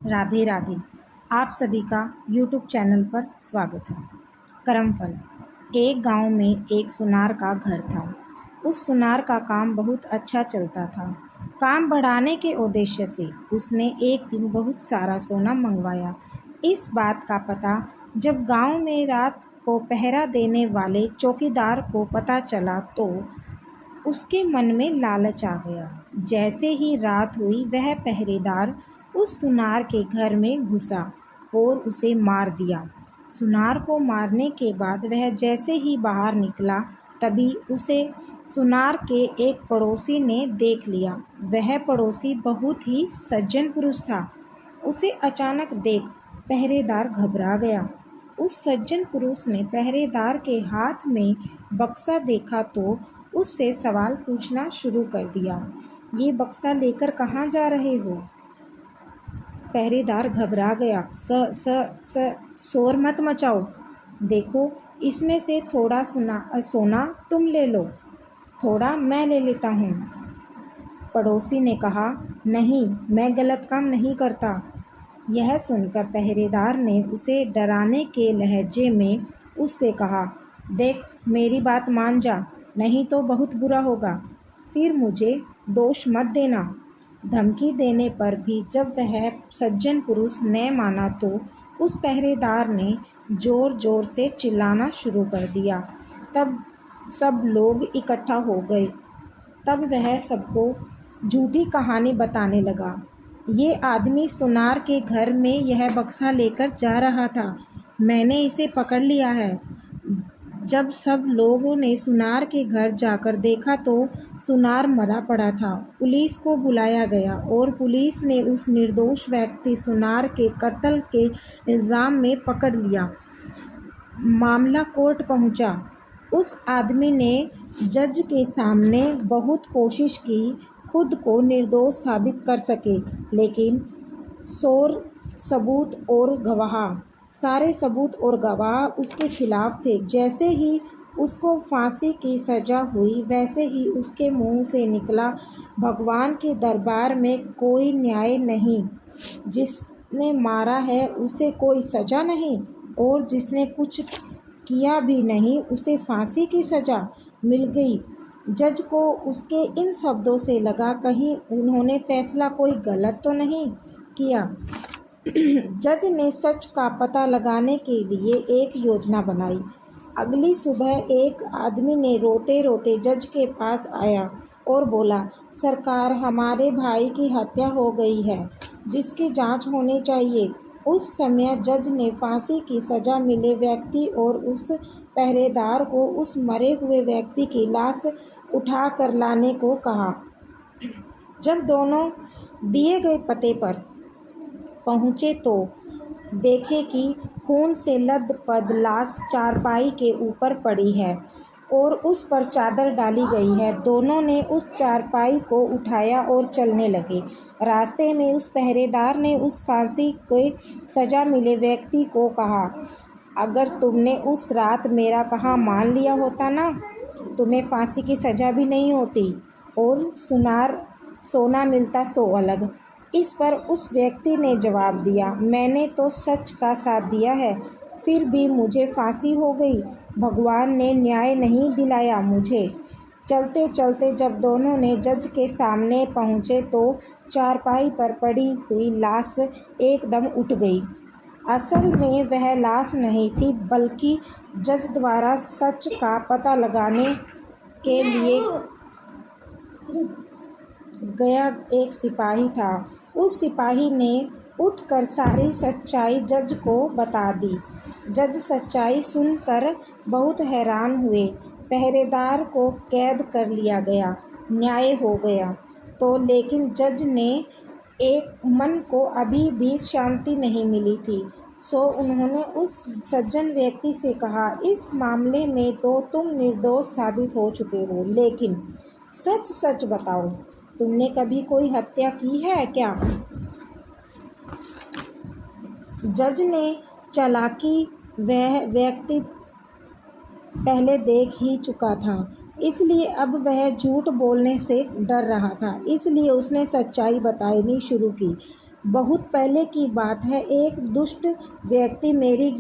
राधे राधे। आप सभी का YouTube चैनल पर स्वागत है। कर्मफल। एक गांव में एक सुनार का घर था। उस सुनार का काम बहुत अच्छा चलता था। काम बढ़ाने के उद्देश्य से उसने एक दिन बहुत सारा सोना मंगवाया। इस बात का पता जब गांव में रात को पहरा देने वाले चौकीदार को पता चला तो उसके मन में लालच आ गया। जैसे ही रात हुई वह पहरेदार उस सुनार के घर में घुसा और उसे मार दिया। सुनार को मारने के बाद वह जैसे ही बाहर निकला तभी उसे सुनार के एक पड़ोसी ने देख लिया। वह पड़ोसी बहुत ही सज्जन पुरुष था। उसे अचानक देख पहरेदार घबरा गया। उस सज्जन पुरुष ने पहरेदार के हाथ में बक्सा देखा तो उससे सवाल पूछना शुरू कर दिया। ये बक्सा लेकर कहाँ जा रहे हो? पहरेदार घबरा गया। शोर मत मचाओ। देखो, इसमें से थोड़ा सोना तुम ले लो, थोड़ा मैं ले लेता हूँ। पड़ोसी ने कहा, नहीं, मैं गलत काम नहीं करता। यह सुनकर पहरेदार ने उसे डराने के लहजे में उससे कहा, देख, मेरी बात मान जा, नहीं तो बहुत बुरा होगा। फिर मुझे दोष मत देना। धमकी देने पर भी जब वह सज्जन पुरुष न माना तो उस पहरेदार ने ज़ोर ज़ोर से चिल्लाना शुरू कर दिया। तब सब लोग इकट्ठा हो गए। तब वह सबको झूठी कहानी बताने लगा। ये आदमी सुनार के घर में यह बक्सा लेकर जा रहा था। मैंने इसे पकड़ लिया है। जब सब लोगों ने सुनार के घर जाकर देखा तो सुनार मरा पड़ा था। पुलिस को बुलाया गया और पुलिस ने उस निर्दोष व्यक्ति सुनार के कत्ल के इल्ज़ाम में पकड़ लिया। मामला कोर्ट पहुंचा। उस आदमी ने जज के सामने बहुत कोशिश की खुद को निर्दोष साबित कर सके, लेकिन सारे सबूत और गवाह उसके खिलाफ थे। जैसे ही उसको फांसी की सज़ा हुई वैसे ही उसके मुंह से निकला, भगवान के दरबार में कोई न्याय नहीं। जिसने मारा है उसे कोई सज़ा नहीं और जिसने कुछ किया भी नहीं उसे फांसी की सज़ा मिल गई। जज को उसके इन शब्दों से लगा कहीं उन्होंने फैसला कोई गलत तो नहीं किया। जज ने सच का पता लगाने के लिए एक योजना बनाई। अगली सुबह एक आदमी ने रोते रोते जज के पास आया और बोला, सरकार, हमारे भाई की हत्या हो गई है, जिसकी जांच होनी चाहिए। उस समय जज ने फांसी की सज़ा मिले व्यक्ति और उस पहरेदार को उस मरे हुए व्यक्ति की लाश उठा कर लाने को कहा। जब दोनों दिए गए पते पर पहुँचे तो देखे कि खून से लथपथ लाश चारपाई के ऊपर पड़ी है और उस पर चादर डाली गई है। दोनों ने उस चारपाई को उठाया और चलने लगे। रास्ते में उस पहरेदार ने उस फांसी की सज़ा मिले व्यक्ति को कहा, अगर तुमने उस रात मेरा कहा मान लिया होता ना, तुम्हें फांसी की सज़ा भी नहीं होती और सोना मिलता 100 अलग। इस पर उस व्यक्ति ने जवाब दिया, मैंने तो सच का साथ दिया है, फिर भी मुझे फांसी हो गई। भगवान ने न्याय नहीं दिलाया मुझे। चलते चलते जब दोनों ने जज के सामने पहुँचे तो चारपाई पर पड़ी हुई लाश एकदम उठ गई। असल में वह लाश नहीं थी, बल्कि जज द्वारा सच का पता लगाने के लिए गया एक सिपाही था। उस सिपाही ने उठकर सारी सच्चाई जज को बता दी। जज सच्चाई सुनकर बहुत हैरान हुए। पहरेदार को कैद कर लिया गया, न्याय हो गया। तो लेकिन जज ने एक मन को अभी भी शांति नहीं मिली थी। सो उन्होंने उस सज्जन व्यक्ति से कहा, इस मामले में तो तुम निर्दोष साबित हो चुके हो, लेकिन सच सच बताओ, तुमने कभी कोई हत्या की है क्या? जज ने चालाकी वह व्यक्ति पहले देख ही चुका था, इसलिए अब वह झूठ बोलने से डर रहा था। इसलिए उसने सच्चाई बतानी शुरू की। बहुत पहले की बात है, एक दुष्ट व्यक्ति मेरी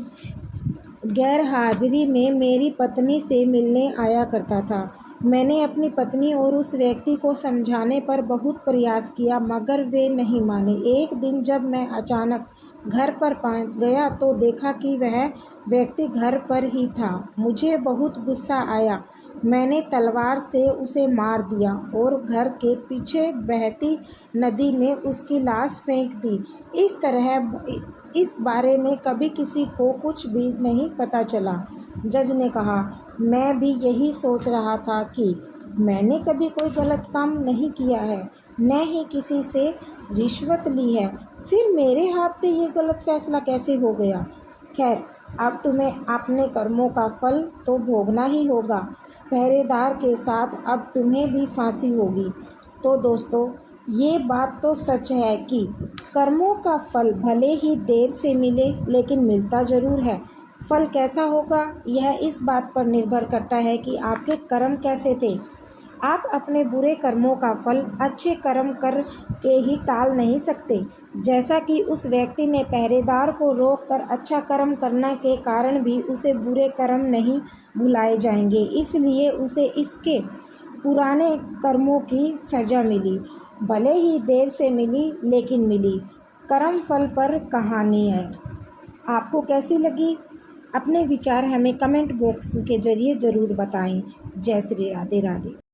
गैरहाजिरी में मेरी पत्नी से मिलने आया करता था। मैंने अपनी पत्नी और उस व्यक्ति को समझाने पर बहुत प्रयास किया, मगर वे नहीं माने। एक दिन जब मैं अचानक घर पर गया तो देखा कि वह व्यक्ति घर पर ही था। मुझे बहुत गुस्सा आया। मैंने तलवार से उसे मार दिया और घर के पीछे बहती नदी में उसकी लाश फेंक दी। इस बारे में कभी किसी को कुछ भी नहीं पता चला। जज ने कहा, मैं भी यही सोच रहा था कि मैंने कभी कोई गलत काम नहीं किया है, न ही किसी से रिश्वत ली है, फिर मेरे हाथ से ये गलत फैसला कैसे हो गया। खैर, अब तुम्हें अपने कर्मों का फल तो भोगना ही होगा। पहरेदार के साथ अब तुम्हें भी फांसी होगी। तो दोस्तों, ये बात तो सच है कि कर्मों का फल भले ही देर से मिले, लेकिन मिलता ज़रूर है। फल कैसा होगा, यह इस बात पर निर्भर करता है कि आपके कर्म कैसे थे। आप अपने बुरे कर्मों का फल अच्छे कर्म कर के ही टाल नहीं सकते। जैसा कि उस व्यक्ति ने पहरेदार को रोककर अच्छा कर्म करने के कारण भी उसे बुरे कर्म नहीं भुलाए जाएंगे, इसलिए उसे इसके पुराने कर्मों की सज़ा मिली। भले ही देर से मिली, लेकिन मिली। कर्म फल पर कहानी है। आपको कैसी लगी? अपने विचार हमें कमेंट बॉक्स के ज़रिए ज़रूर बताएं। जय श्री राधे राधे।